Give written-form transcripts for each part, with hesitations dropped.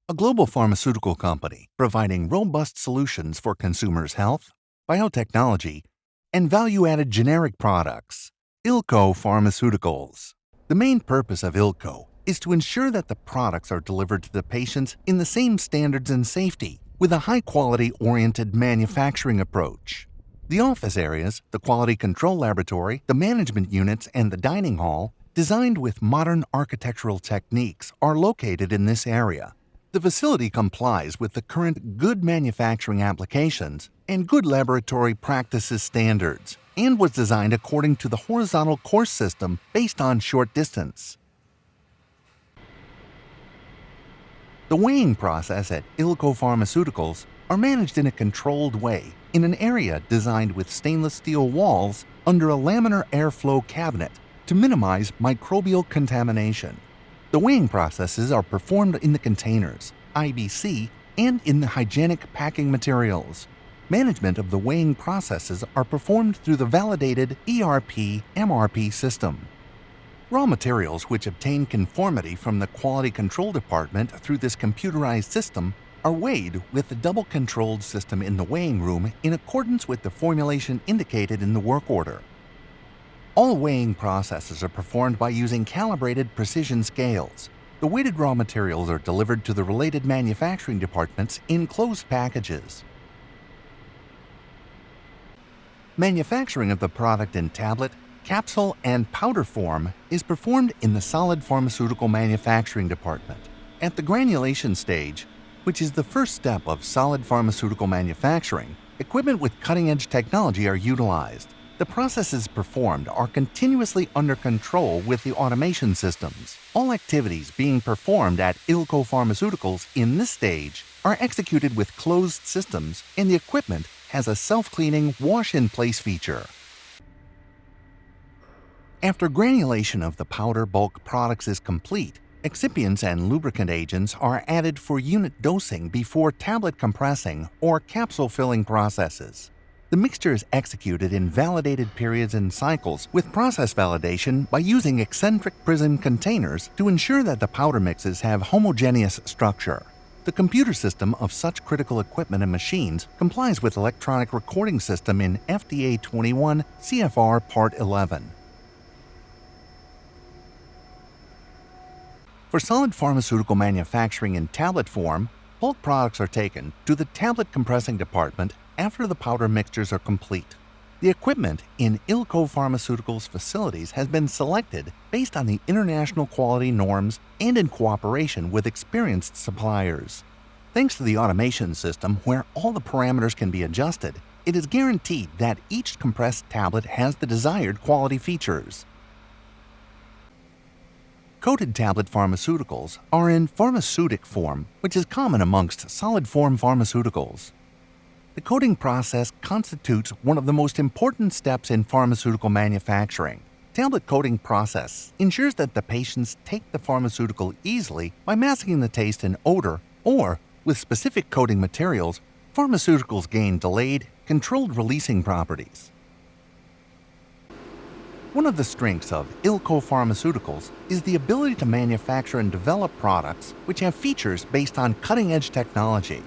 a global pharmaceutical company providing robust solutions for consumers' health, biotechnology, and value-added generic products. İlko Pharmaceuticals. The main purpose of İlko is to ensure that the products are delivered to the patients in the same standards and safety, with a high-quality oriented manufacturing approach. The office areas, the quality control laboratory, the management units, and the dining hall, designed with modern architectural techniques, are located in this area. The facility complies with the current good manufacturing applications and good laboratory practices standards, and was designed according to the horizontal course system based on short distance. The weighing process at İlko Pharmaceuticals are managed in a controlled way in an area designed with stainless steel walls under a laminar airflow cabinet to minimize microbial contamination. The weighing processes are performed in the containers, IBC, and in the hygienic packing materials. Management of the weighing processes are performed through the validated ERP/MRP system. Raw materials which obtain conformity from the quality control department through this computerized system are weighed with the double-controlled system in the weighing room in accordance with the formulation indicated in the work order. All weighing processes are performed by using calibrated precision scales. The weighted raw materials are delivered to the related manufacturing departments in closed packages. Manufacturing of the product in tablet, capsule, and powder form is performed in the solid pharmaceutical manufacturing department. At the granulation stage, which is the first step of solid pharmaceutical manufacturing, equipment with cutting-edge technology are utilized. The processes performed are continuously under control with the automation systems. All activities being performed at İlko Pharmaceuticals in this stage are executed with closed systems, and the equipment has a self-cleaning wash-in-place feature. After granulation of the powder bulk products is complete, excipients and lubricant agents are added for unit dosing before tablet compressing or capsule filling processes. The mixture is executed in validated periods and cycles with process validation by using eccentric prism containers to ensure that the powder mixes have homogeneous structure. The computer system of such critical equipment and machines complies with electronic recording system in FDA 21 CFR Part 11. For solid pharmaceutical manufacturing in tablet form, bulk products are taken to the tablet compressing department after the powder mixtures are complete. The equipment in İlko Pharmaceuticals facilities has been selected based on the international quality norms and in cooperation with experienced suppliers. Thanks to the automation system where all the parameters can be adjusted, it is guaranteed that each compressed tablet has the desired quality features. Coated tablet pharmaceuticals are in pharmaceutic form, which is common amongst solid form pharmaceuticals. The coating process constitutes one of the most important steps in pharmaceutical manufacturing. Tablet coating process ensures that the patients take the pharmaceutical easily by masking the taste and odor, or, with specific coating materials, pharmaceuticals gain delayed, controlled releasing properties. One of the strengths of İlko Pharmaceuticals is the ability to manufacture and develop products which have features based on cutting-edge technology.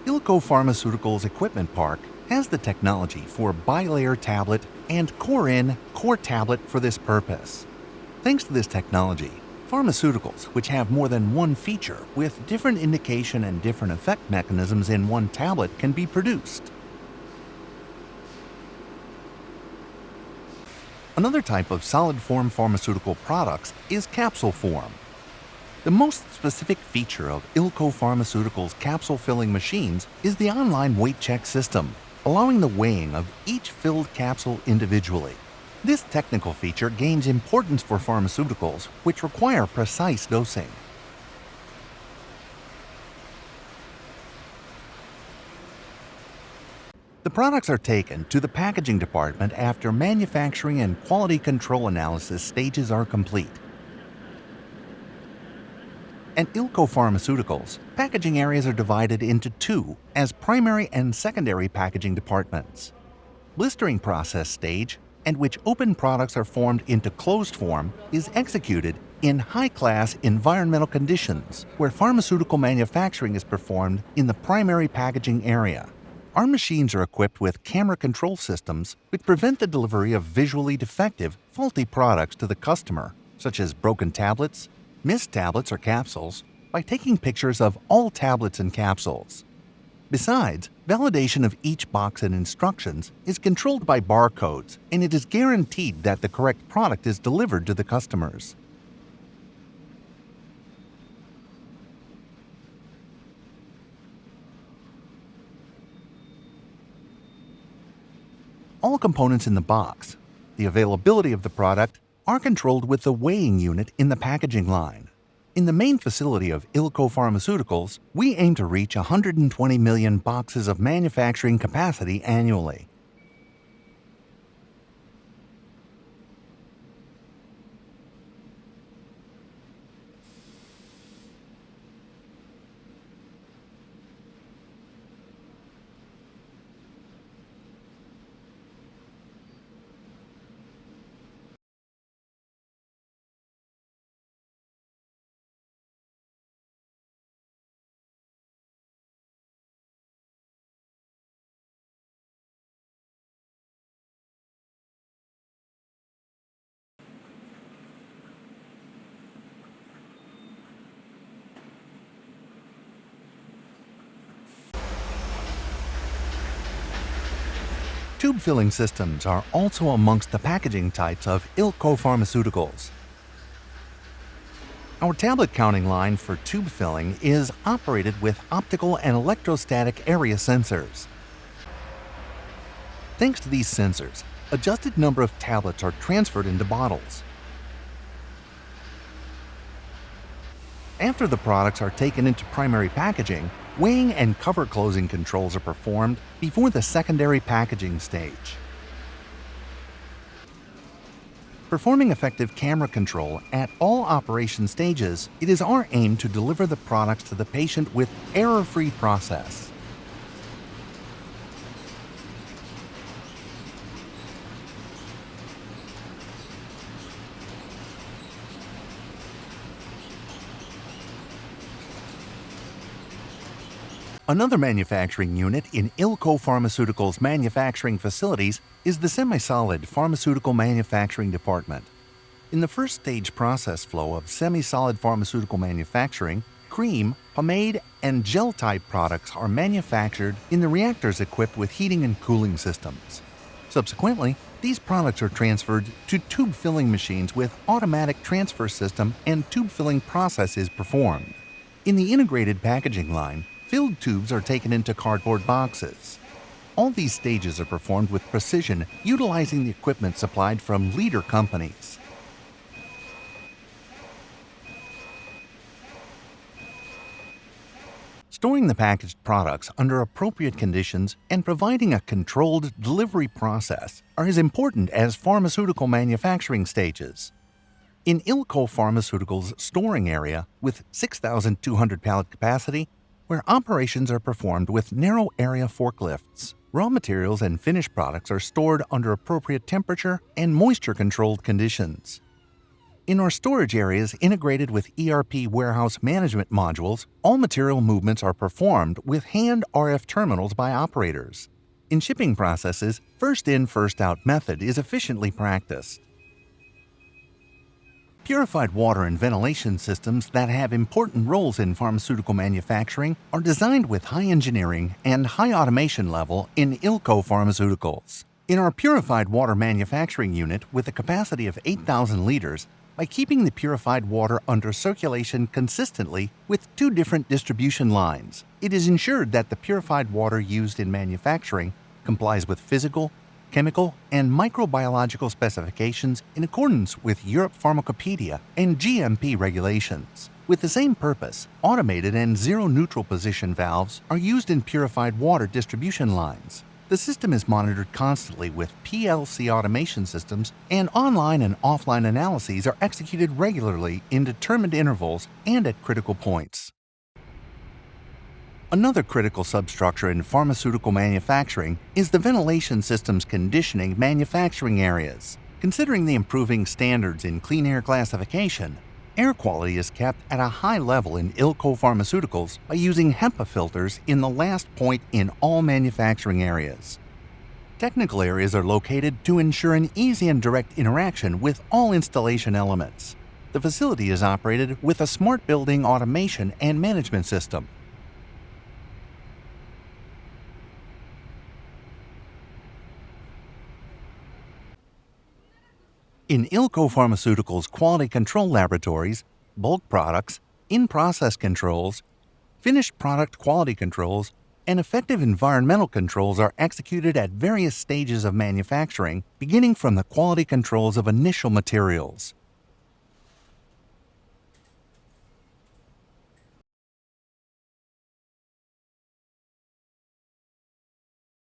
İlko Pharmaceuticals Equipment Park has the technology for bilayer tablet and core-in, core tablet for this purpose. Thanks to this technology, pharmaceuticals which have more than one feature with different indication and different effect mechanisms in one tablet can be produced. Another type of solid form pharmaceutical products is capsule form. The most specific feature of İlko Pharmaceuticals capsule filling machines is the online weight check system, allowing the weighing of each filled capsule individually. This technical feature gains importance for pharmaceuticals which require precise dosing. The products are taken to the packaging department after manufacturing and quality control analysis stages are complete. At İlko Pharmaceuticals, packaging areas are divided into two as primary and secondary packaging departments. Blistering process stage at which open products are formed into closed form, is executed in high-class environmental conditions where pharmaceutical manufacturing is performed in the primary packaging area. Our machines are equipped with camera control systems which prevent the delivery of visually defective, faulty products to the customer, such as broken tablets, missed tablets or capsules, by taking pictures of all tablets and capsules. Besides, validation of each box and instructions is controlled by barcodes, and it is guaranteed that the correct product is delivered to the customers. All components in the box, the availability of the product, are controlled with the weighing unit in the packaging line. In the main facility of İlko Pharmaceuticals, we aim to reach 120 million boxes of manufacturing capacity annually. Tube filling systems are also amongst the packaging types of İlko Pharmaceuticals. Our tablet counting line for tube filling is operated with optical and electrostatic area sensors. Thanks to these sensors, adjusted number of tablets are transferred into bottles. After the products are taken into primary packaging, weighing and cover closing controls are performed before the secondary packaging stage. Performing effective camera control at all operation stages, it is our aim to deliver the products to the patient with error-free process. Another manufacturing unit in İlko Pharmaceuticals' manufacturing facilities is the semi-solid pharmaceutical manufacturing department. In the first stage process flow of semi-solid pharmaceutical manufacturing, cream, pomade, and gel-type products are manufactured in the reactors equipped with heating and cooling systems. Subsequently, these products are transferred to tube filling machines with automatic transfer system and tube filling process is performed. In the integrated packaging line, filled tubes are taken into cardboard boxes. All these stages are performed with precision, utilizing the equipment supplied from leader companies. Storing the packaged products under appropriate conditions and providing a controlled delivery process are as important as pharmaceutical manufacturing stages. In İlko Pharmaceuticals' storing area, with 6,200 pallet capacity, where operations are performed with narrow area forklifts, raw materials and finished products are stored under appropriate temperature and moisture-controlled conditions. In our storage areas integrated with ERP warehouse management modules, all material movements are performed with hand RF terminals by operators. In shipping processes, first-in, first-out method is efficiently practiced. Purified water and ventilation systems that have important roles in pharmaceutical manufacturing are designed with high engineering and high automation level in İlko Pharmaceuticals. In our purified water manufacturing unit with a capacity of 8,000 liters, by keeping the purified water under circulation consistently with two different distribution lines, it is ensured that the purified water used in manufacturing complies with physical, chemical, and microbiological specifications in accordance with Europe Pharmacopedia and GMP regulations. With the same purpose, automated and zero-neutral position valves are used in purified water distribution lines. The system is monitored constantly with PLC automation systems, and online and offline analyses are executed regularly in determined intervals and at critical points. 2 filling systems are manufactured in the packaging line. Another critical substructure in pharmaceutical manufacturing is the ventilation system's conditioning manufacturing areas. Considering the improving standards in clean air classification, air quality is kept at a high level in İlko Pharmaceuticals by using HEPA filters in the last point in all manufacturing areas. Technical areas are located to ensure an easy and direct interaction with all installation elements. The facility is operated with a smart building automation and management system. In İlko Pharmaceuticals quality control laboratories, bulk products, in-process controls, finished product quality controls, and effective environmental controls are executed at various stages of manufacturing, beginning from the quality controls of initial materials.